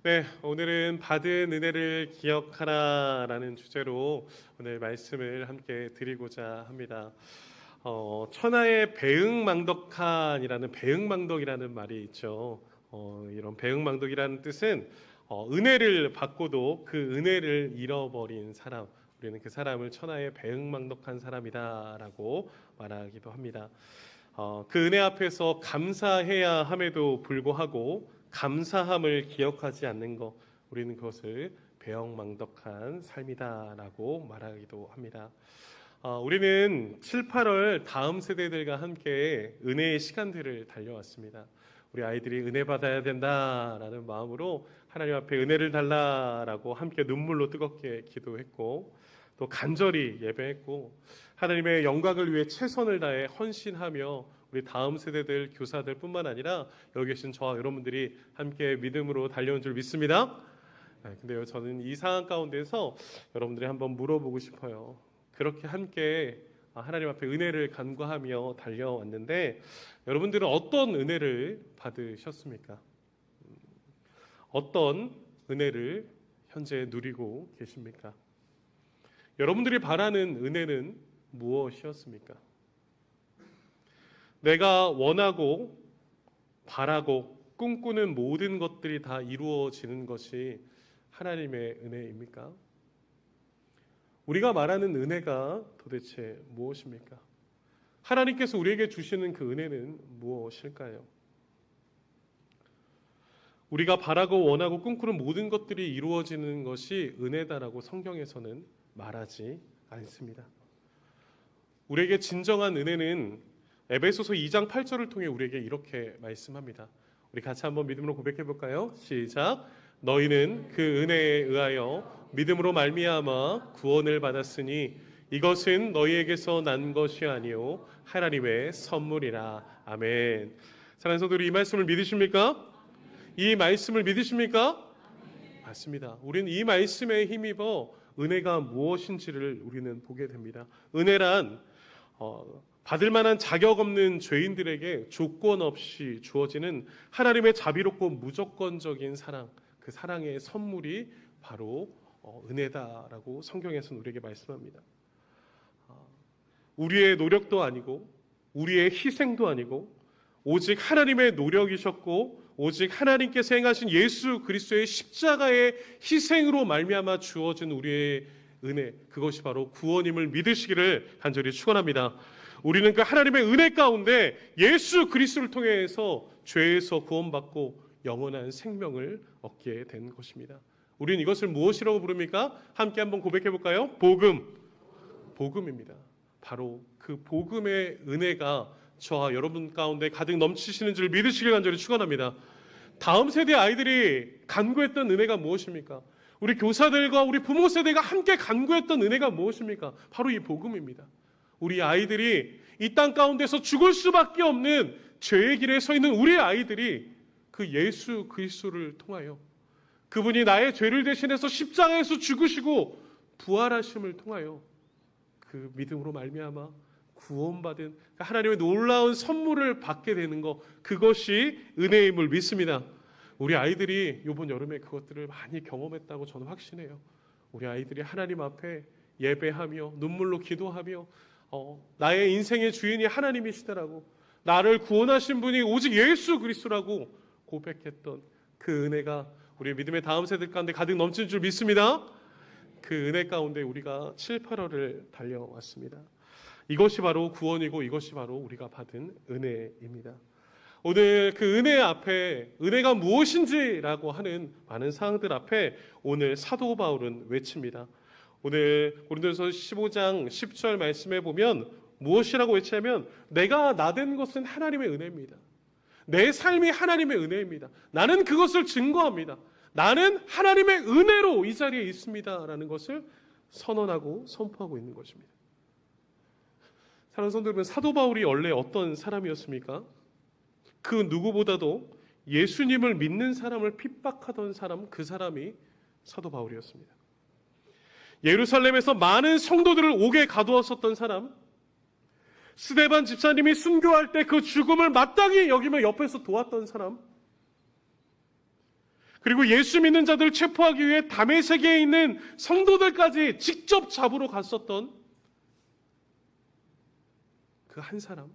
네, 오늘은 받은 은혜를 기억하라라는 주제로 오늘 말씀을 함께 드리고자 합니다. 천하의 배응망덕한이라는 배응망덕이라는 말이 있죠. 이런 배응망덕이라는 뜻은 은혜를 받고도 그 은혜를 잃어버린 사람, 우리는 그 사람을 천하의 배응망덕한 사람이다라고 말하기도 합니다. 그 은혜 앞에서 감사해야 함에도 불구하고 감사함을 기억하지 않는 것, 우리는 그것을 배영망덕한 삶이다라고 말하기도 합니다. 우리는 7, 8월 다음 세대들과 함께 은혜의 시간들을 달려왔습니다. 우리 아이들이 은혜 받아야 된다라는 마음으로 하나님 앞에 은혜를 달라라고 함께 눈물로 뜨겁게 기도했고, 또 간절히 예배했고, 하나님의 영광을 위해 최선을 다해 헌신하며 우리 다음 세대들 교사들 뿐만 아니라 여기 계신 저와 여러분들이 함께 믿음으로 달려온 줄 믿습니다. 근데요, 저는 이 상황 가운데서 여러분들이 한번 물어보고 싶어요. 그렇게 함께 하나님 앞에 은혜를 간구하며 달려왔는데 여러분들은 어떤 은혜를 받으셨습니까? 어떤 은혜를 현재 누리고 계십니까? 여러분들이 바라는 은혜는 무엇이었습니까? 내가 원하고 바라고 꿈꾸는 모든 것들이 다 이루어지는 것이 하나님의 은혜입니까? 우리가 말하는 은혜가 도대체 무엇입니까? 하나님께서 우리에게 주시는 그 은혜는 무엇일까요? 우리가 바라고 원하고 꿈꾸는 모든 것들이 이루어지는 것이 은혜다라고 성경에서는 말하지 않습니다. 우리에게 진정한 은혜는 에베소서 2장 8절을 통해 우리에게 이렇게 말씀합니다. 우리 같이 한번 믿음으로 고백해 볼까요? 시작. 너희는 그 은혜에 의하여 믿음으로 말미암아 구원을 받았으니 이것은 너희에게서 난 것이 아니요 하나님의 선물이라. 아멘. 사랑하는 성도들, 이 말씀을 믿으십니까? 이 말씀을 믿으십니까? 맞습니다. 우리는 이 말씀에 힘입어 은혜가 무엇인지를 우리는 보게 됩니다. 은혜란 받을 만한 자격 없는 죄인들에게 조건 없이 주어지는 하나님의 자비롭고 무조건적인 사랑, 그 사랑의 선물이 바로 은혜다라고 성경에서는 우리에게 말씀합니다. 우리의 노력도 아니고 우리의 희생도 아니고 오직 하나님의 노력이셨고 오직 하나님께서 행하신 예수 그리스도의 십자가의 희생으로 말미암아 주어진 우리의 은혜, 그것이 바로 구원임을 믿으시기를 간절히 축원합니다. 우리는 그 하나님의 은혜 가운데 예수 그리스도를 통해서 죄에서 구원받고 영원한 생명을 얻게 된 것입니다. 우리는 이것을 무엇이라고 부릅니까? 함께 한번 고백해 볼까요? 복음입니다. 바로 그 복음의 은혜가 저와 여러분 가운데 가득 넘치시는 줄 믿으시길 간절히 축원합니다. 다음 세대 아이들이 간구했던 은혜가 무엇입니까? 우리 교사들과 우리 부모 세대가 함께 간구했던 은혜가 무엇입니까? 바로 이 복음입니다. 우리 아이들이 이 땅 가운데서 죽을 수밖에 없는 죄의 길에 서 있는 우리 아이들이 그 예수 그리스도를 통하여 그분이 나의 죄를 대신해서 십자가에서 죽으시고 부활하심을 통하여 그 믿음으로 말미암아 구원받은 하나님의 놀라운 선물을 받게 되는 것, 그것이 은혜임을 믿습니다. 우리 아이들이 이번 여름에 그것들을 많이 경험했다고 저는 확신해요. 우리 아이들이 하나님 앞에 예배하며 눈물로 기도하며 나의 인생의 주인이 하나님이시다라고, 나를 구원하신 분이 오직 예수 그리스도라고 고백했던 그 은혜가 우리 믿음의 다음 세대 가운데 가득 넘치는 줄 믿습니다. 그 은혜 가운데 우리가 7, 8월을 달려왔습니다. 이것이 바로 구원이고 이것이 바로 우리가 받은 은혜입니다. 오늘 그 은혜 앞에 은혜가 무엇인지라고 하는 많은 사항들 앞에 오늘 사도 바울은 외칩니다. 오늘 고린도서 15장 10절 말씀에 보면 무엇이라고 외치냐면 내가 나된 것은 하나님의 은혜입니다. 내 삶이 하나님의 은혜입니다. 나는 그것을 증거합니다. 나는 하나님의 은혜로 이 자리에 있습니다 라는 것을 선언하고 선포하고 있는 것입니다. 사랑하는 성도 여러분, 사도 바울이 원래 어떤 사람이었습니까? 그 누구보다도 예수님을 믿는 사람을 핍박하던 사람, 그 사람이 사도 바울이었습니다. 예루살렘에서 많은 성도들을 옥에 가두었었던 사람, 스데반 집사님이 순교할 때 그 죽음을 마땅히 여기며 옆에서 도왔던 사람, 그리고 예수 믿는 자들을 체포하기 위해 다메섹에 있는 성도들까지 직접 잡으러 갔었던 그 한 사람,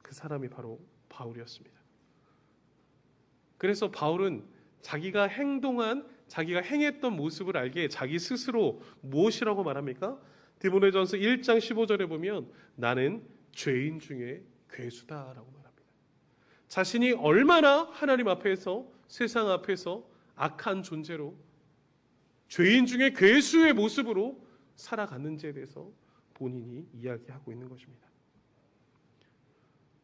그 사람이 바로 바울이었습니다. 그래서 바울은 자기가 행했던 모습을 알기에 자기 스스로 무엇이라고 말합니까? 디모데전서 1장 15절에 보면 나는 죄인 중에 괴수다라고 말합니다. 자신이 얼마나 하나님 앞에서, 세상 앞에서 악한 존재로, 죄인 중에 괴수의 모습으로 살아갔는지에 대해서 본인이 이야기하고 있는 것입니다.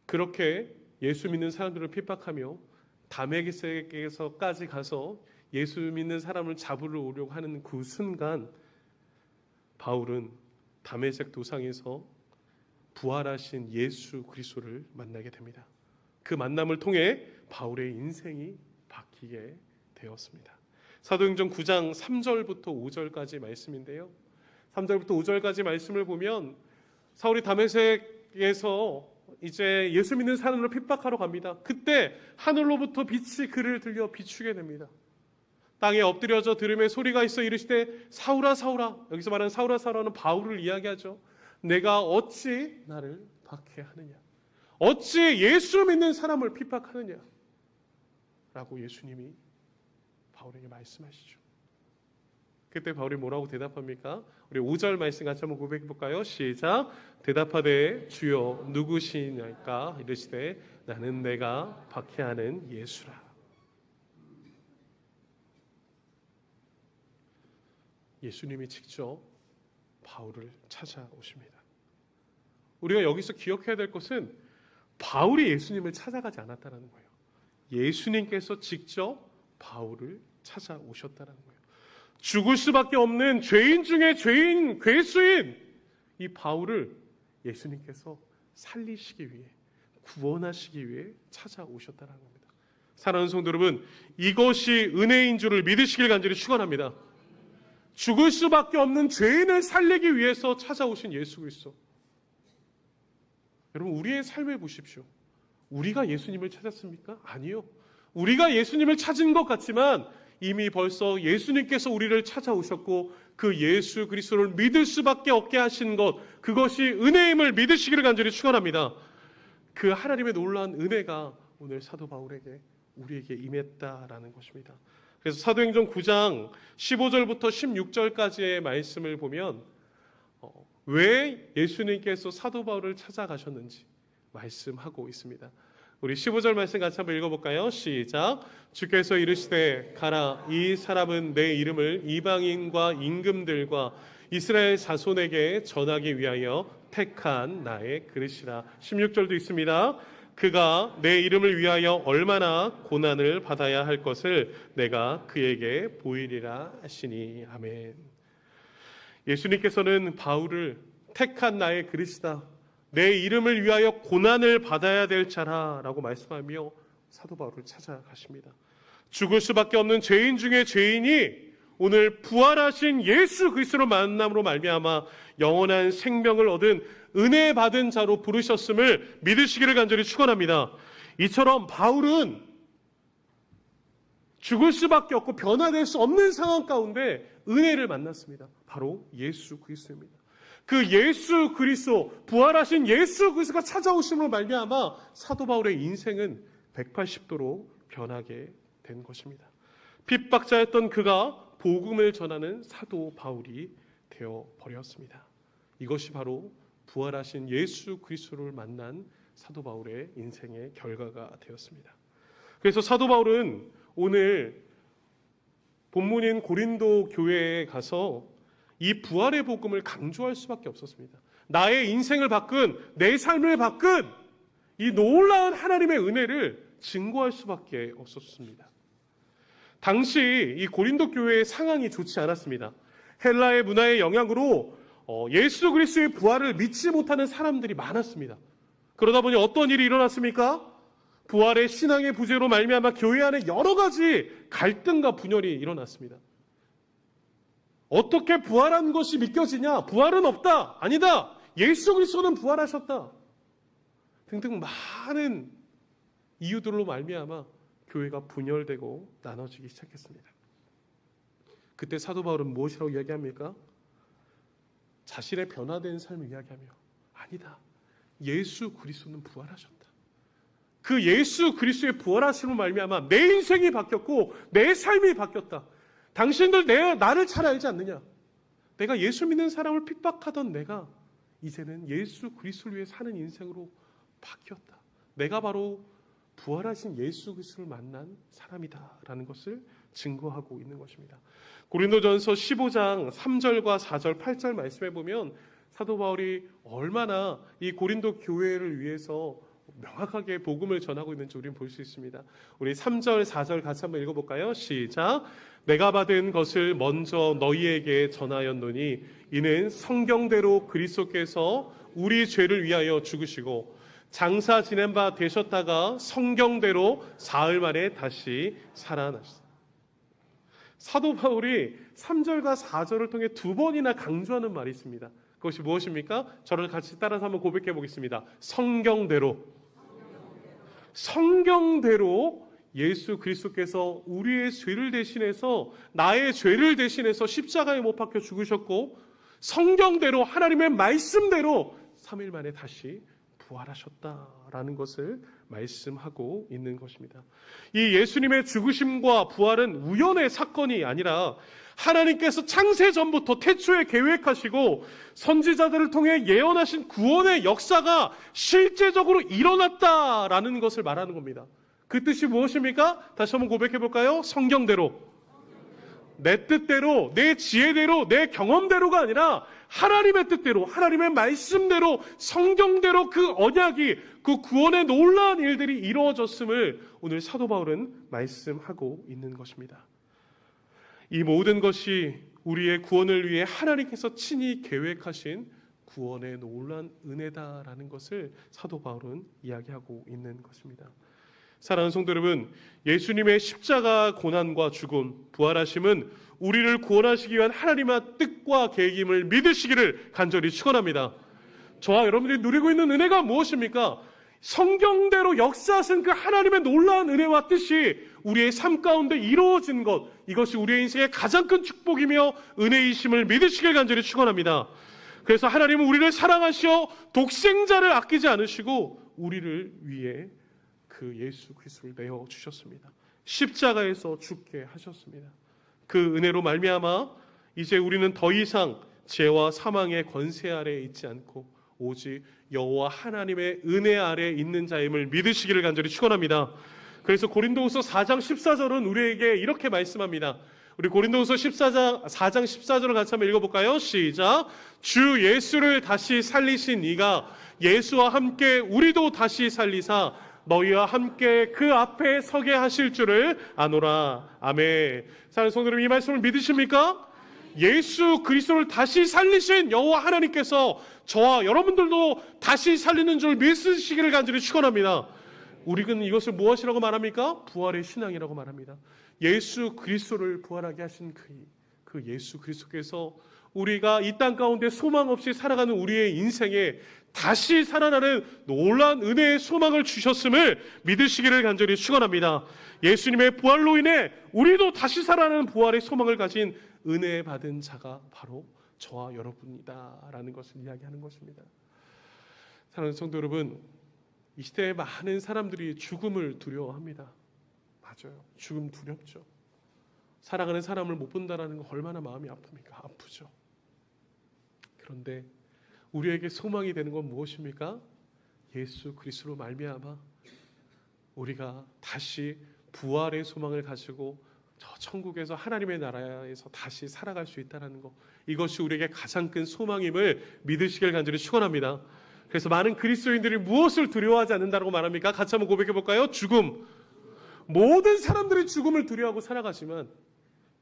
그렇게 예수 믿는 사람들을 핍박하며 다메섹에서까지 가서 예수 믿는 사람을 잡으러 오려고 하는 그 순간 바울은 다메섹 도상에서 부활하신 예수 그리스도를 만나게 됩니다. 그 만남을 통해 바울의 인생이 바뀌게 되었습니다. 사도행전 9장 3절부터 5절까지 말씀인데요. 3절부터 5절까지 말씀을 보면 사울이 다메섹에서 이제 예수 믿는 사람을 핍박하러 갑니다. 그때 하늘로부터 빛이 그를 들려 비추게 됩니다. 땅에 엎드려져 들음에 소리가 있어 이르시되 사울아 사울아, 여기서 말하는 사울아 사울아는 바울을 이야기하죠. 내가 어찌 나를 박해하느냐, 어찌 예수 믿는 사람을 핍박하느냐 라고 예수님이 바울에게 말씀하시죠. 그때 바울이 뭐라고 대답합니까? 우리 5절 말씀 같이 한번 고백해 볼까요? 시작. 대답하되 주여 누구시냐까 이르시되 나는 내가 박해하는 예수라. 예수님이 직접 바울을 찾아오십니다. 우리가 여기서 기억해야 될 것은 바울이 예수님을 찾아가지 않았다는 거예요. 예수님께서 직접 바울을 찾아오셨다는 거예요. 죽을 수밖에 없는 죄인 중에 죄인, 괴수인 이 바울을 예수님께서 살리시기 위해, 구원하시기 위해 찾아오셨다는 겁니다. 사랑하는 성도 여러분, 이것이 은혜인 줄을 믿으시길 간절히 축원합니다. 죽을 수밖에 없는 죄인을 살리기 위해서 찾아오신 예수 그리스도. 여러분, 우리의 삶을 보십시오. 우리가 예수님을 찾았습니까? 아니요. 우리가 예수님을 찾은 것 같지만 이미 벌써 예수님께서 우리를 찾아오셨고 그 예수 그리스도를 믿을 수밖에 없게 하신 것, 그것이 은혜임을 믿으시기를 간절히 축원합니다. 그 하나님의 놀라운 은혜가 오늘 사도 바울에게, 우리에게 임했다라는 것입니다. 그래서 사도행전 9장 15절부터 16절까지의 말씀을 보면 왜 예수님께서 사도 바울을 찾아가셨는지 말씀하고 있습니다. 우리 15절 말씀 같이 한번 읽어볼까요? 시작. 주께서 이르시되 가라, 이 사람은 내 이름을 이방인과 임금들과 이스라엘 자손에게 전하기 위하여 택한 나의 그릇이라. 16절도 있습니다. 그가 내 이름을 위하여 얼마나 고난을 받아야 할 것을 내가 그에게 보이리라 하시니. 아멘. 예수님께서는 바울을 택한 나의 그릇이다, 내 이름을 위하여 고난을 받아야 될 자라라고 말씀하며 사도 바울을 찾아가십니다. 죽을 수밖에 없는 죄인 중에 죄인이 오늘 부활하신 예수 그리스도를 만남으로 말미암아 영원한 생명을 얻은 은혜 받은 자로 부르셨음을 믿으시기를 간절히 축원합니다. 이처럼 바울은 죽을 수밖에 없고 변화될 수 없는 상황 가운데 은혜를 만났습니다. 바로 예수 그리스도입니다. 그 예수 그리스도, 부활하신 예수 그리스도가 찾아오심으로 말미암아 사도 바울의 인생은 180도로 변하게 된 것입니다. 핍박자였던 그가 복음을 전하는 사도 바울이 되어 버렸습니다. 이것이 바로 부활하신 예수 그리스도를 만난 사도 바울의 인생의 결과가 되었습니다. 그래서 사도 바울은 오늘 본문인 고린도 교회에 가서 이 부활의 복음을 강조할 수밖에 없었습니다. 나의 인생을 바꾼, 내 삶을 바꾼 이 놀라운 하나님의 은혜를 증거할 수밖에 없었습니다. 당시 이 고린도 교회의 상황이 좋지 않았습니다. 헬라의 문화의 영향으로 예수 그리스도의 부활을 믿지 못하는 사람들이 많았습니다. 그러다 보니 어떤 일이 일어났습니까? 부활의 신앙의 부재로 말미암아 교회 안에 여러 가지 갈등과 분열이 일어났습니다. 어떻게 부활한 것이 믿겨지냐? 부활은 없다. 아니다. 예수 그리스도는 부활하셨다. 등등 많은 이유들로 말미암아 교회가 분열되고 나눠지기 시작했습니다. 그때 사도 바울은 무엇이라고 이야기합니까? 자신의 변화된 삶을 이야기하며 아니다. 예수 그리스도는 부활하셨다. 그 예수 그리스도의 부활하심으로 말미암아 내 인생이 바뀌었고 내 삶이 바뀌었다. 당신들 나를 잘 알지 않느냐? 내가 예수 믿는 사람을 핍박하던 내가 이제는 예수 그리스도를 위해 사는 인생으로 바뀌었다. 내가 바로 부활하신 예수 그리스도를 만난 사람이다라는 것을 증거하고 있는 것입니다. 고린도전서 15장 3절과 4절, 8절 말씀해 보면 사도 바울이 얼마나 이 고린도 교회를 위해서 명확하게 복음을 전하고 있는지 우리는 볼 수 있습니다. 우리 3절, 4절 같이 한번 읽어볼까요? 시작! 내가 받은 것을 먼저 너희에게 전하였노니 이는 성경대로 그리스도께서 우리 죄를 위하여 죽으시고 장사 지낸 바 되셨다가 성경대로 사흘 만에 다시 살아나셨다. 사도 바울이 3절과 4절을 통해 두 번이나 강조하는 말이 있습니다. 그것이 무엇입니까? 저를 같이 따라서 한번 고백해 보겠습니다. 성경대로 예수 그리스도께서 우리의 죄를 대신해서 나의 죄를 대신해서 십자가에 못 박혀 죽으셨고 성경대로 하나님의 말씀대로 3일 만에 다시 부활하셨다라는 것을 말씀하고 있는 것입니다. 이 예수님의 죽으심과 부활은 우연의 사건이 아니라 하나님께서 창세 전부터 태초에 계획하시고 선지자들을 통해 예언하신 구원의 역사가 실제적으로 일어났다라는 것을 말하는 겁니다. 그 뜻이 무엇입니까? 다시 한번 고백해 볼까요? 성경대로, 내 뜻대로, 내 지혜대로, 내 경험대로가 아니라 하나님의 뜻대로, 하나님의 말씀대로, 성경대로 그 언약이, 그 구원의 놀라운 일들이 이루어졌음을 오늘 사도 바울은 말씀하고 있는 것입니다. 이 모든 것이 우리의 구원을 위해 하나님께서 친히 계획하신 구원의 놀라운 은혜다라는 것을 사도 바울은 이야기하고 있는 것입니다. 사랑하는 성도 여러분, 예수님의 십자가 고난과 죽음, 부활하심은 우리를 구원하시기 위한 하나님의 뜻과 계획임을 믿으시기를 간절히 축원합니다. 저와 여러분들이 누리고 있는 은혜가 무엇입니까? 성경대로 역사하신 그 하나님의 놀라운 은혜와 뜻이 우리의 삶 가운데 이루어진 것, 이것이 우리의 인생의 가장 큰 축복이며 은혜이심을 믿으시길 간절히 축원합니다. 그래서 하나님은 우리를 사랑하시어 독생자를 아끼지 않으시고 우리를 위해 그 예수 그리스도를 내어주셨습니다. 십자가에서 죽게 하셨습니다. 그 은혜로 말미암아 이제 우리는 더 이상 죄와 사망의 권세 아래에 있지 않고 오직 여호와 하나님의 은혜 아래에 있는 자임을 믿으시기를 간절히 축원합니다. 그래서 고린도후서 4장 14절은 우리에게 이렇게 말씀합니다. 우리 고린도후서 4장 14절을 같이 한번 읽어볼까요? 시작! 주 예수를 다시 살리신 이가 예수와 함께 우리도 다시 살리사 너희와 함께 그 앞에 서게 하실 줄을 아노라. 아멘. 사랑하는 성도 여러분, 이 말씀을 믿으십니까? 예수 그리스도를 다시 살리신 여호와 하나님께서 저와 여러분들도 다시 살리는 줄 믿으시기를 간절히 축원합니다. 우리는 이것을 무엇이라고 말합니까? 부활의 신앙이라고 말합니다. 예수 그리스도를 부활하게 하신 그 예수 그리스도께서 우리가 이 땅 가운데 소망 없이 살아가는 우리의 인생에 다시 살아나는 놀라운 은혜의 소망을 주셨음을 믿으시기를 간절히 축원합니다. 예수님의 부활로 인해 우리도 다시 살아나는 부활의 소망을 가진 은혜 받은 자가 바로 저와 여러분이다라는 것을 이야기하는 것입니다. 사랑하는 성도 여러분, 이 시대에 많은 사람들이 죽음을 두려워합니다. 맞아요. 죽음 두렵죠. 사랑하는 사람을 못 본다는 거 얼마나 마음이 아픕니까? 아프죠. 그런데 우리에게 소망이 되는 건 무엇입니까? 예수 그리스도로 말미암아 우리가 다시 부활의 소망을 가지고 저 천국에서 하나님의 나라에서 다시 살아갈 수 있다는 것, 이것이 우리에게 가장 큰 소망임을 믿으시길 간절히 축원합니다. 그래서 많은 그리스도인들이 무엇을 두려워하지 않는다고 말합니까? 같이 한번 고백해 볼까요? 죽음. 모든 사람들이 죽음을 두려워하고 살아가지만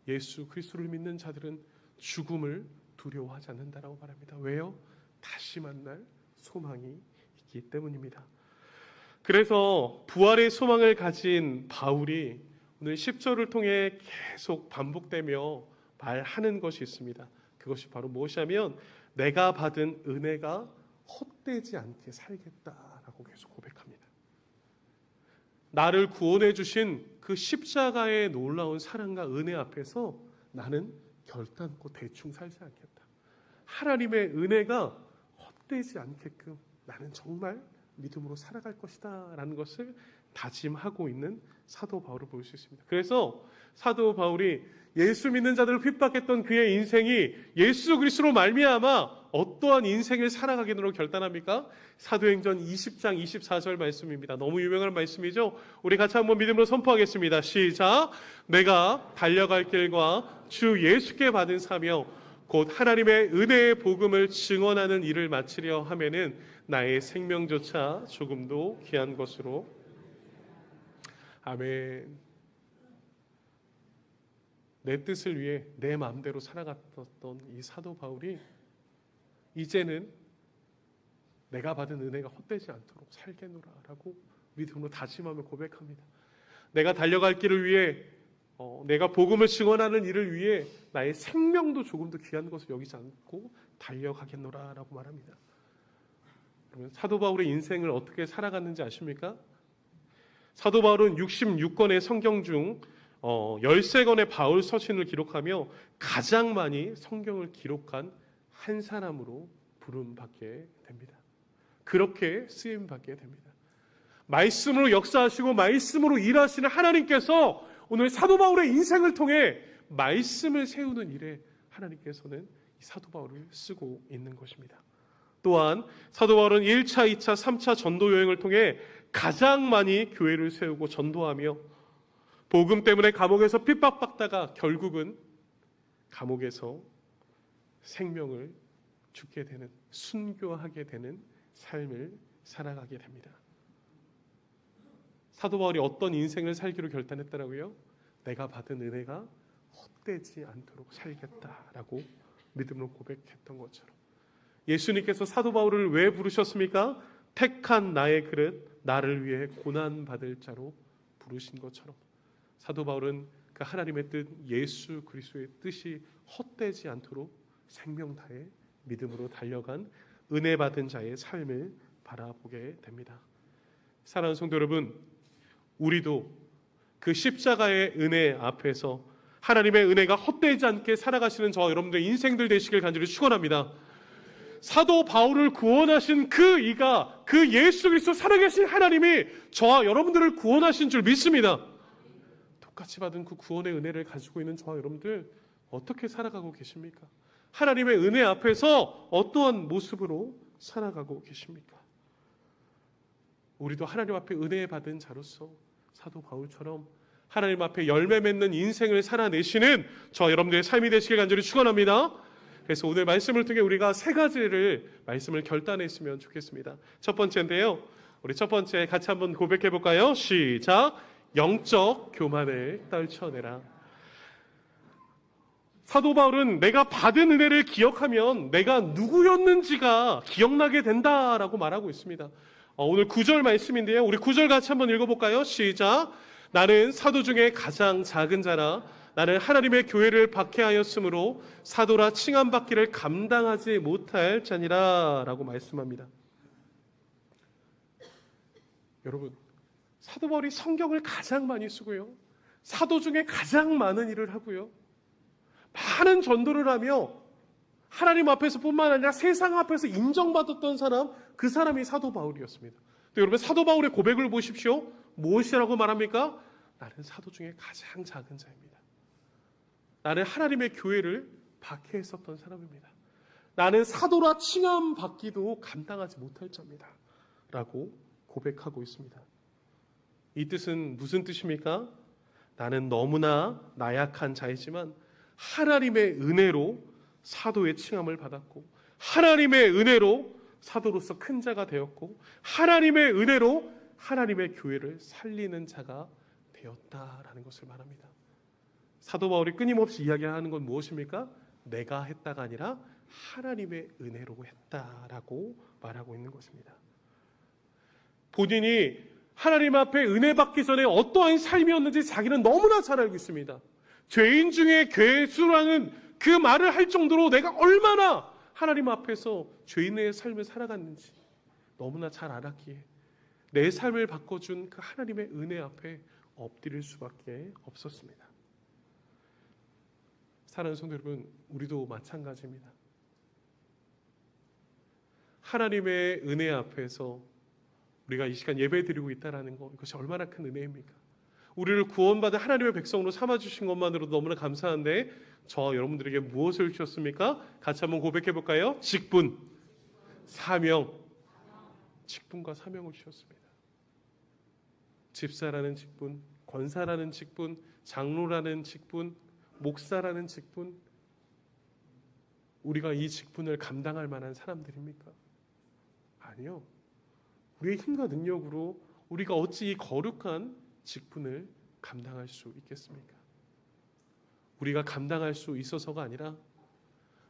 예수 그리스도를 믿는 자들은 죽음을 두려워하지 않는다라고 말합니다. 왜요? 다시 만날 소망이 있기 때문입니다. 그래서 부활의 소망을 가진 바울이 오늘 10절을 통해 계속 반복되며 말하는 것이 있습니다. 그것이 바로 무엇이냐면 내가 받은 은혜가 헛되지 않게 살겠다라고 계속 고백합니다. 나를 구원해 주신 그 십자가의 놀라운 사랑과 은혜 앞에서 나는 결단코 대충 살지 않겠다. 하나님의 은혜가 헛되지 않게끔 나는 정말 믿음으로 살아갈 것이다 라는 것을 다짐하고 있는 사도 바울을 볼 수 있습니다. 그래서 사도 바울이 예수 믿는 자들을 핍박했던 그의 인생이 예수 그리스도로 말미암아 어떠한 인생을 살아가기로 결단합니까? 사도행전 20장 24절 말씀입니다. 너무 유명한 말씀이죠. 우리 같이 한번 믿음으로 선포하겠습니다. 시작. 내가 달려갈 길과 주 예수께 받은 사명 곧 하나님의 은혜의 복음을 증언하는 일을 마치려 하면은 나의 생명조차 조금도 귀한 것으로. 아멘. 내 뜻을 위해 내 마음대로 살아갔던 이 사도 바울이 이제는 내가 받은 은혜가 헛되지 않도록 살겠노라라고 믿음으로 다짐하며 고백합니다. 내가 달려갈 길을 위해 내가 복음을 증언하는 일을 위해 나의 생명도 조금도 귀한 것을 여기지 않고 달려가겠노라라고 말합니다. 그러면 사도 바울의 인생을 어떻게 살아갔는지 아십니까? 사도 바울은 66권의 성경 중 13권의 바울 서신을 기록하며 가장 많이 성경을 기록한 한 사람으로 부름받게 됩니다. 그렇게 쓰임받게 됩니다. 말씀으로 역사하시고 말씀으로 일하시는 하나님께서 오늘 사도 바울의 인생을 통해 말씀을 세우는 일에 하나님께서는 사도 바울을 쓰고 있는 것입니다. 또한 사도 바울은 1차, 2차, 3차 전도 여행을 통해 가장 많이 교회를 세우고 전도하며 복음 때문에 감옥에서 핍박받다가 결국은 감옥에서 생명을 죽게 되는, 순교하게 되는 삶을 살아가게 됩니다. 사도 바울이 어떤 인생을 살기로 결단했더라고요? 내가 받은 은혜가 헛되지 않도록 살겠다라고 믿음으로 고백했던 것처럼 예수님께서 사도 바울을 왜 부르셨습니까? 택한 나의 그릇, 나를 위해 고난받을 자로 부르신 것처럼 사도 바울은 그 하나님의 뜻, 예수 그리스도의 뜻이 헛되지 않도록 생명 다해 믿음으로 달려간 은혜 받은 자의 삶을 바라보게 됩니다. 사랑하는 성도 여러분, 우리도 그 십자가의 은혜 앞에서 하나님의 은혜가 헛되지 않게 살아가시는 저와 여러분들의 인생들 되시길 간절히 축원합니다. 사도 바울을 구원하신 그 이가, 그 예수 그리스도 살아계신 하나님이 저와 여러분들을 구원하신 줄 믿습니다. 똑같이 받은 그 구원의 은혜를 가지고 있는 저와 여러분들 어떻게 살아가고 계십니까? 하나님의 은혜 앞에서 어떠한 모습으로 살아가고 계십니까? 우리도 하나님 앞에 은혜 받은 자로서 사도 바울처럼 하나님 앞에 열매 맺는 인생을 살아내시는 저와 여러분들의 삶이 되시길 간절히 축원합니다. 그래서 오늘 말씀을 통해 우리가 세 가지를 말씀을 결단했으면 좋겠습니다. 첫 번째인데요. 우리 첫 번째 같이 한번 고백해 볼까요? 시작. 영적 교만을 떨쳐내라. 사도 바울은 내가 받은 은혜를 기억하면 내가 누구였는지가 기억나게 된다라고 말하고 있습니다. 오늘 9절 말씀인데요. 우리 9절 같이 한번 읽어볼까요? 시작. 나는 사도 중에 가장 작은 자라 나는 하나님의 교회를 박해하였으므로 사도라 칭함받기를 감당하지 못할 자니라 라고 말씀합니다. 여러분, 사도 바울이 성경을 가장 많이 쓰고요, 사도 중에 가장 많은 일을 하고요, 많은 전도를 하며 하나님 앞에서 뿐만 아니라 세상 앞에서 인정받았던 사람, 그 사람이 사도 바울이었습니다. 여러분, 사도 바울의 고백을 보십시오. 무엇이라고 말합니까? 나는 사도 중에 가장 작은 자입니다. 나는 하나님의 교회를 박해했었던 사람입니다. 나는 사도라 칭함받기도 감당하지 못할 자입니다 라고 고백하고 있습니다. 이 뜻은 무슨 뜻입니까? 나는 너무나 나약한 자이지만 하나님의 은혜로 사도의 칭함을 받았고, 하나님의 은혜로 사도로서 큰 자가 되었고, 하나님의 은혜로 하나님의 교회를 살리는 자가 되었다라는 것을 말합니다. 사도 바울이 끊임없이 이야기하는 건 무엇입니까? 내가 했다가 아니라 하나님의 은혜로 했다라고 말하고 있는 것입니다. 본인이 하나님 앞에 은혜 받기 전에 어떠한 삶이었는지 자기는 너무나 잘 알고 있습니다. 죄인 중에 괴수라는 그 말을 할 정도로 내가 얼마나 하나님 앞에서 죄인의 삶을 살아갔는지 너무나 잘 알았기에 내 삶을 바꿔준 그 하나님의 은혜 앞에 엎드릴 수밖에 없었습니다. 사랑하는 성도 여러분, 우리도 마찬가지입니다. 하나님의 은혜 앞에서 우리가 이 시간 예배드리고 있다는 것, 이것이 얼마나 큰 은혜입니까? 우리를 구원받은 하나님의 백성으로 삼아주신 것만으로도 너무나 감사한데 저와 여러분들에게 무엇을 주셨습니까? 같이 한번 고백해 볼까요? 직분, 사명, 직분과 사명을 주셨습니다. 집사라는 직분, 권사라는 직분, 장로라는 직분, 목사라는 직분, 우리가 이 직분을 감당할 만한 사람들입니까? 아니요. 우리의 힘과 능력으로 우리가 어찌 이 거룩한 직분을 감당할 수 있겠습니까? 우리가 감당할 수 있어서가 아니라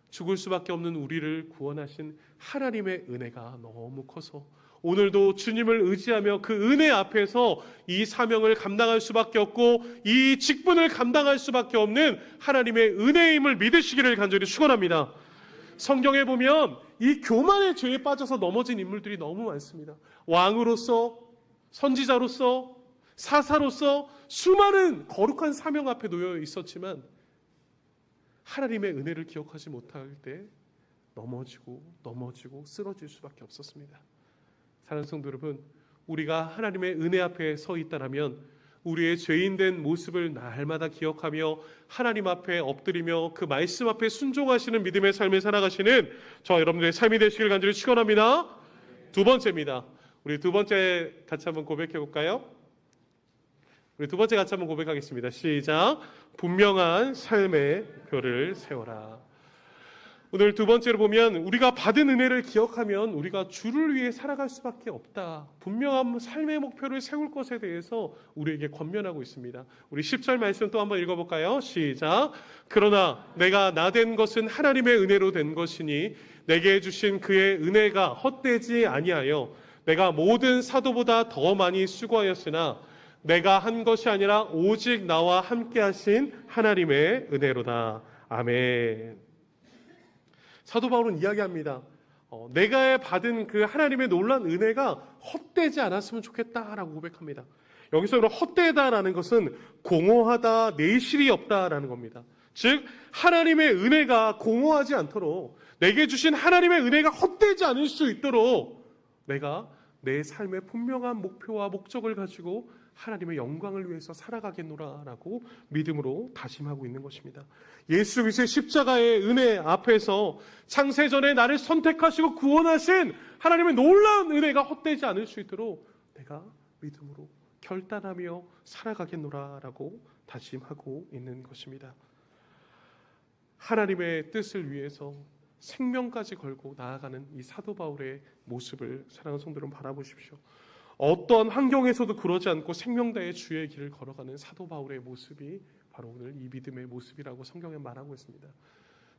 죽을 수밖에 없는 우리를 구원하신 하나님의 은혜가 너무 커서 오늘도 주님을 의지하며 그 은혜 앞에서 이 사명을 감당할 수밖에 없고 이 직분을 감당할 수밖에 없는 하나님의 은혜임을 믿으시기를 간절히 축원합니다. 성경에 보면 이 교만의 죄에 빠져서 넘어진 인물들이 너무 많습니다. 왕으로서, 선지자로서, 사사로서 수많은 거룩한 사명 앞에 놓여 있었지만 하나님의 은혜를 기억하지 못할 때 넘어지고 쓰러질 수밖에 없었습니다. 사랑하는 성도 여러분, 우리가 하나님의 은혜 앞에 서 있다라면 우리의 죄인된 모습을 날마다 기억하며 하나님 앞에 엎드리며 그 말씀 앞에 순종하시는 믿음의 삶을 살아가시는 저와 여러분들의 삶이 되시길 간절히 축원합니다. 두 번째입니다. 우리 두 번째 같이 한번 고백해 볼까요? 우리 두 번째 같이 한번 고백하겠습니다. 시작. 분명한 삶의 표를 세워라. 오늘 두 번째로 보면 우리가 받은 은혜를 기억하면 우리가 주를 위해 살아갈 수밖에 없다. 분명한 삶의 목표를 세울 것에 대해서 우리에게 권면하고 있습니다. 우리 10절 말씀 또 한번 읽어볼까요? 시작. 그러나 내가 나된 것은 하나님의 은혜로 된 것이니 내게 주신 그의 은혜가 헛되지 아니하여 내가 모든 사도보다 더 많이 수고하였으나 내가 한 것이 아니라 오직 나와 함께 하신 하나님의 은혜로다. 아멘. 사도 바울은 이야기합니다. 내가 받은 그 하나님의 놀라운 은혜가 헛되지 않았으면 좋겠다라고 고백합니다. 여기서 헛되다라는 것은 공허하다, 내실이 없다라는 겁니다. 즉 하나님의 은혜가 공허하지 않도록 내게 주신 하나님의 은혜가 헛되지 않을 수 있도록 내가 내 삶의 분명한 목표와 목적을 가지고 하나님의 영광을 위해서 살아가겠노라라고 믿음으로 다짐하고 있는 것입니다. 예수 그리스도의 십자가의 은혜 앞에서 창세전에 나를 선택하시고 구원하신 하나님의 놀라운 은혜가 헛되지 않을 수 있도록 내가 믿음으로 결단하며 살아가겠노라라고 다짐하고 있는 것입니다. 하나님의 뜻을 위해서 생명까지 걸고 나아가는 이 사도 바울의 모습을 사랑하는 성도 여러분 바라보십시오. 어떤 환경에서도 그러지 않고 생명다의 주의 길을 걸어가는 사도 바울의 모습이 바로 오늘 이 믿음의 모습이라고 성경에 말하고 있습니다.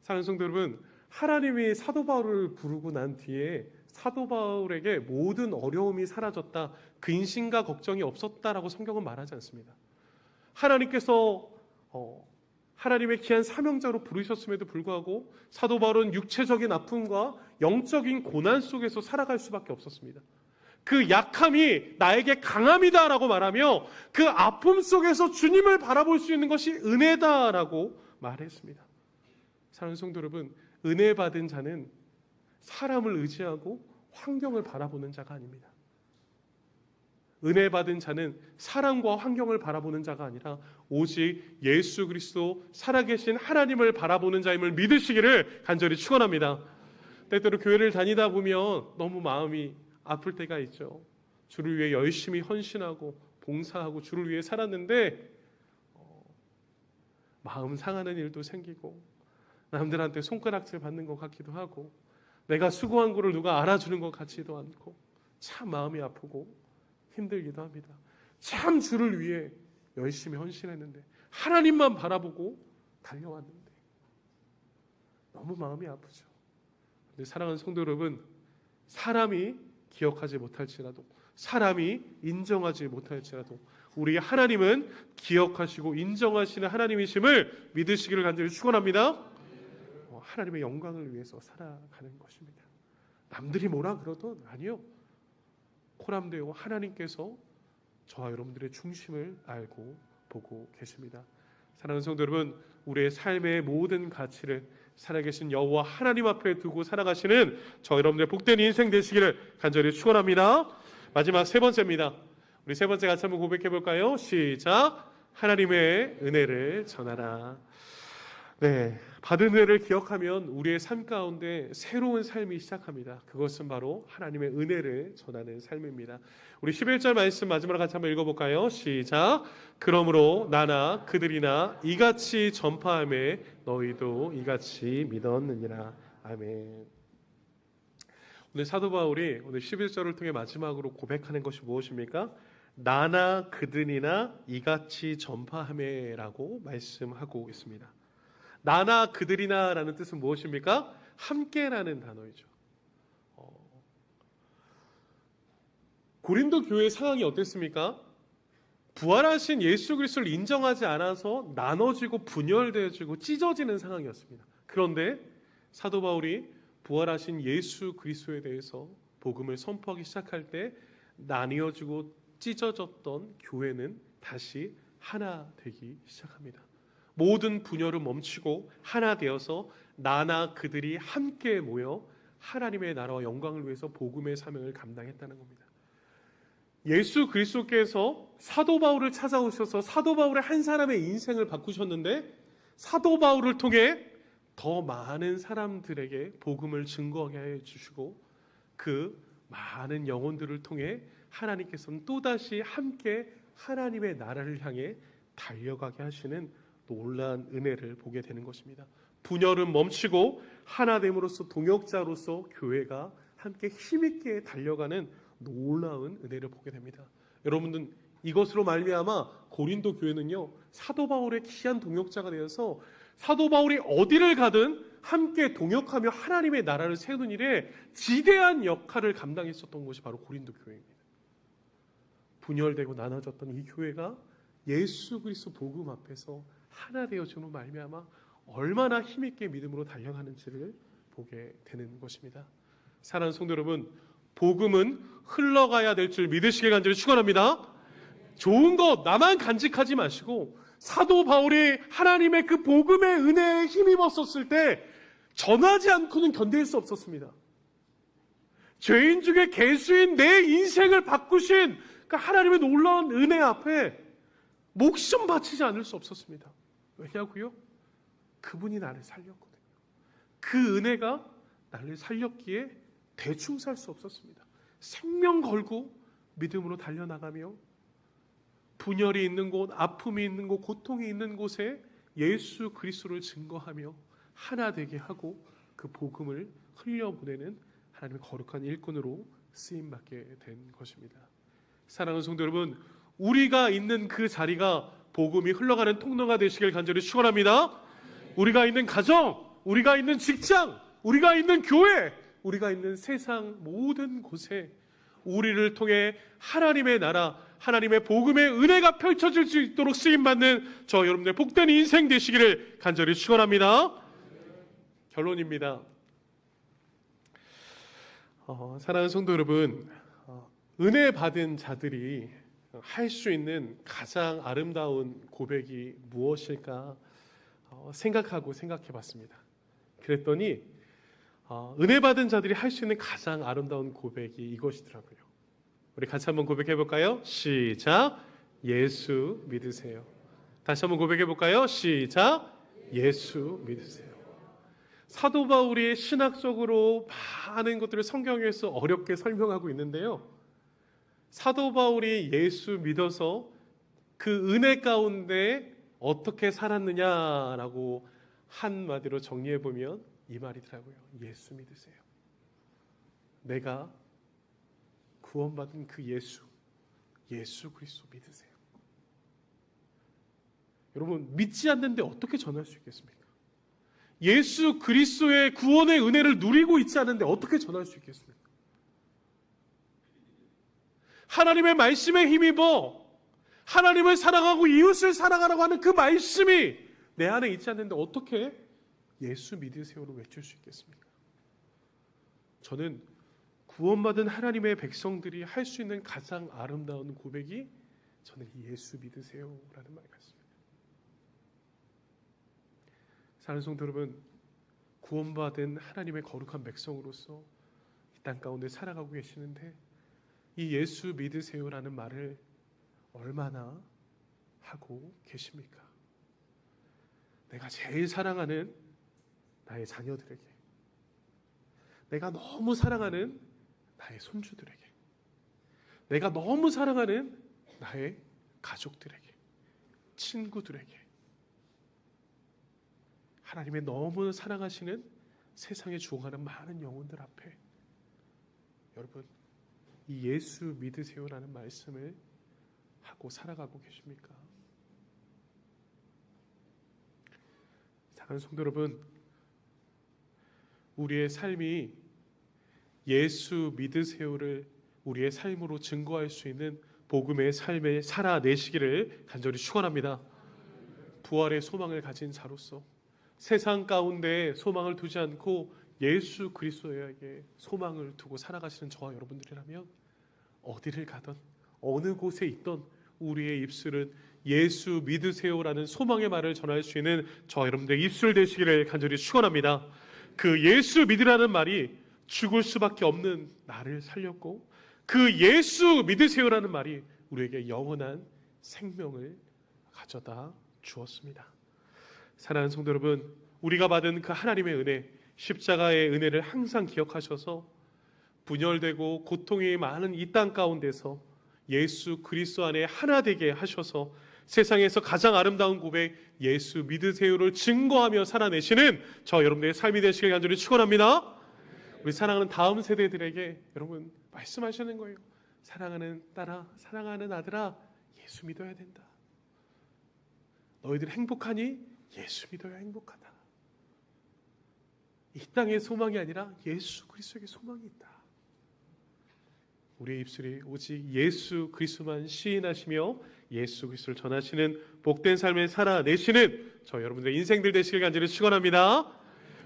사랑하는 성도 여러분, 하나님이 사도 바울을 부르고 난 뒤에 사도 바울에게 모든 어려움이 사라졌다, 근심과 걱정이 없었다라고 성경은 말하지 않습니다. 하나님께서 하나님의 귀한 사명자로 부르셨음에도 불구하고 사도 바울은 육체적인 아픔과 영적인 고난 속에서 살아갈 수밖에 없었습니다. 그 약함이 나에게 강함이다라고 말하며 그 아픔 속에서 주님을 바라볼 수 있는 것이 은혜다라고 말했습니다. 사랑하는 성도 여러분, 은혜 받은 자는 사람을 의지하고 환경을 바라보는 자가 아닙니다. 은혜 받은 자는 사람과 환경을 바라보는 자가 아니라 오직 예수 그리스도 살아계신 하나님을 바라보는 자임을 믿으시기를 간절히 축원합니다. 때때로 교회를 다니다 보면 너무 마음이 아플 때가 있죠. 주를 위해 열심히 헌신하고 봉사하고 주를 위해 살았는데 마음 상하는 일도 생기고 남들한테 손가락질 받는 것 같기도 하고 내가 수고한 거를 누가 알아주는 것 같지도 않고 참 마음이 아프고 힘들기도 합니다. 참 주를 위해 열심히 헌신했는데 하나님만 바라보고 달려왔는데 너무 마음이 아프죠. 근데 사랑하는 성도 여러분, 사람이 기억하지 못할지라도 사람이 인정하지 못할지라도 우리 하나님은 기억하시고 인정하시는 하나님이심을 믿으시기를 간절히 축원합니다. 하나님의 영광을 위해서 살아가는 것입니다. 남들이 뭐라 그러든 아니요. 코람되고 하나님께서 저와 여러분들의 중심을 알고 보고 계십니다. 사랑하는 성도 여러분, 우리의 삶의 모든 가치를 살아계신 여호와 하나님 앞에 두고 살아가시는 저 여러분들의 복된 인생 되시기를 간절히 축원합니다. 마지막 세 번째입니다. 우리 세 번째 같이 한번 고백해 볼까요? 시작. 하나님의 은혜를 전하라. 네, 받은 은혜를 기억하면 우리의 삶 가운데 새로운 삶이 시작합니다. 그것은 바로 하나님의 은혜를 전하는 삶입니다. 우리 11절 말씀 마지막으로 같이 한번 읽어볼까요? 시작. 그러므로 나나 그들이나 이같이 전파하며 너희도 이같이 믿었느니라. 아멘. 오늘 사도 바울이 오늘 11절을 통해 마지막으로 고백하는 것이 무엇입니까? 나나 그들이나 이같이 전파하며라고 말씀하고 있습니다. 나나 그들이나 라는 뜻은 무엇입니까? 함께라는 단어이죠. 고린도 교회의 상황이 어땠습니까? 부활하신 예수 그리스도를 인정하지 않아서 나눠지고 분열되어지고 찢어지는 상황이었습니다. 그런데 사도 바울이 부활하신 예수 그리스도에 대해서 복음을 선포하기 시작할 때 나뉘어지고 찢어졌던 교회는 다시 하나 되기 시작합니다. 모든 분열은 멈추고 하나 되어서 나나 그들이 함께 모여 하나님의 나라와 영광을 위해서 복음의 사명을 감당했다는 겁니다. 예수 그리스도께서 사도 바울을 찾아오셔서 사도 바울의 한 사람의 인생을 바꾸셨는데 사도 바울을 통해 더 많은 사람들에게 복음을 증거하게 해주시고 그 많은 영혼들을 통해 하나님께서는 또다시 함께 하나님의 나라를 향해 달려가게 하시는 놀라운 은혜를 보게 되는 것입니다. 분열은 멈추고 하나됨으로써 동역자로서 교회가 함께 힘있게 달려가는 놀라운 은혜를 보게 됩니다. 여러분들 이것으로 말미암아 고린도 교회는요 사도 바울의 귀한 동역자가 되어서 사도 바울이 어디를 가든 함께 동역하며 하나님의 나라를 세우는 일에 지대한 역할을 감당했었던 것이 바로 고린도 교회입니다. 분열되고 나눠졌던 이 교회가 예수 그리스도 복음 앞에서 하나 되어주는 말미암아 얼마나 힘있게 믿음으로 달려가는지를 보게 되는 것입니다. 사랑하는 성도 여러분, 복음은 흘러가야 될 줄 믿으시길 간절히 축원합니다. 좋은 것 나만 간직하지 마시고 사도 바울이 하나님의 그 복음의 은혜에 힘입었었을 때 전하지 않고는 견딜 수 없었습니다. 죄인 중에 개수인 내 인생을 바꾸신 그 하나님의 놀라운 은혜 앞에 목숨 바치지 않을 수 없었습니다. 왜냐고요? 그분이 나를 살렸거든요. 그 은혜가 나를 살렸기에 대충 살 수 없었습니다. 생명 걸고 믿음으로 달려나가며 분열이 있는 곳, 아픔이 있는 곳, 고통이 있는 곳에 예수 그리스도를 증거하며 하나 되게 하고 그 복음을 흘려보내는 하나님의 거룩한 일꾼으로 쓰임받게 된 것입니다. 사랑하는 성도 여러분, 우리가 있는 그 자리가 복음이 흘러가는 통로가 되시길 간절히 축원합니다. 우리가 있는 가정, 우리가 있는 직장, 우리가 있는 교회, 우리가 있는 세상 모든 곳에 우리를 통해 하나님의 나라, 하나님의 복음의 은혜가 펼쳐질 수 있도록 쓰임받는 저 여러분들의 복된 인생 되시기를 간절히 축원합니다. 결론입니다. 사랑하는 성도 여러분, 은혜 받은 자들이 할 수 있는 가장 아름다운 고백이 무엇일까 생각해 봤습니다. 그랬더니 은혜 받은 자들이 할 수 있는 가장 아름다운 고백이 이것이더라고요. 우리 같이 한번 고백해 볼까요? 시작. 예수 믿으세요. 다시 한번 고백해 볼까요? 시작. 예수 믿으세요. 사도 바울이 신학적으로 많은 것들을 성경에서 어렵게 설명하고 있는데요. 사도 바울이 예수 믿어서 그 은혜 가운데 어떻게 살았느냐라고 한마디로 정리해 보면 이 말이더라고요. 예수 믿으세요. 내가 구원받은 그 예수 그리스도 믿으세요. 여러분 믿지 않는데 어떻게 전할 수 있겠습니까? 예수 그리스도의 구원의 은혜를 누리고 있지 않은데 어떻게 전할 수 있겠습니까? 하나님의 말씀에 힘입어 하나님을 사랑하고 이웃을 사랑하라고 하는 그 말씀이 내 안에 있지 않는데 어떻게 예수 믿으세요를 외칠 수 있겠습니까? 저는 구원받은 하나님의 백성들이 할 수 있는 가장 아름다운 고백이 저는 이 예수 믿으세요 라는 말 같습니다. 사랑하는 성도 여러분, 구원받은 하나님의 거룩한 백성으로서 이 땅 가운데 살아가고 계시는데 이 예수 믿으세요라는 말을 얼마나 하고 계십니까? 내가 제일 사랑하는 나의 자녀들에게, 내가 너무 사랑하는 나의 손주들에게, 내가 너무 사랑하는 나의 가족들에게, 친구들에게, 하나님의 너무 사랑하시는 세상에 죽어가는 많은 영혼들 앞에 여러분 이 예수 믿으세요라는 말씀을 하고 살아가고 계십니까? 사랑하는 성도 여러분, 우리의 삶이 예수 믿으세요를 우리의 삶으로 증거할 수 있는 복음의 삶을 살아내시기를 간절히 축원합니다. 부활의 소망을 가진 자로서 세상 가운데 소망을 두지 않고 예수 그리스도에게 소망을 두고 살아가시는 저와 여러분들이라면 어디를 가든 어느 곳에 있던 우리의 입술은 예수 믿으세요라는 소망의 말을 전할 수 있는 저와 여러분들의 입술 되시기를 간절히 축원합니다. 그 예수 믿으라는 말이 죽을 수밖에 없는 나를 살렸고 그 예수 믿으세요라는 말이 우리에게 영원한 생명을 가져다 주었습니다. 사랑하는 성도 여러분, 우리가 받은 그 하나님의 은혜, 십자가의 은혜를 항상 기억하셔서 분열되고 고통이 많은 이 땅 가운데서 예수 그리스도 안에 하나 되게 하셔서 세상에서 가장 아름다운 고백 예수 믿으세요를 증거하며 살아내시는 저 여러분들의 삶이 되시길 간절히 축원합니다. 우리 사랑하는 다음 세대들에게 여러분 말씀하시는 거예요. 사랑하는 딸아, 사랑하는 아들아, 예수 믿어야 된다. 너희들 행복하니? 예수 믿어야 행복하다. 이 땅의 소망이 아니라 예수 그리스도에게 소망이 있다. 우리의 입술이 오직 예수 그리스도만 시인하시며 예수 그리스도를 전하시는 복된 삶을 살아내시는 저 여러분들의 인생들 되시길 간절히 축원합니다.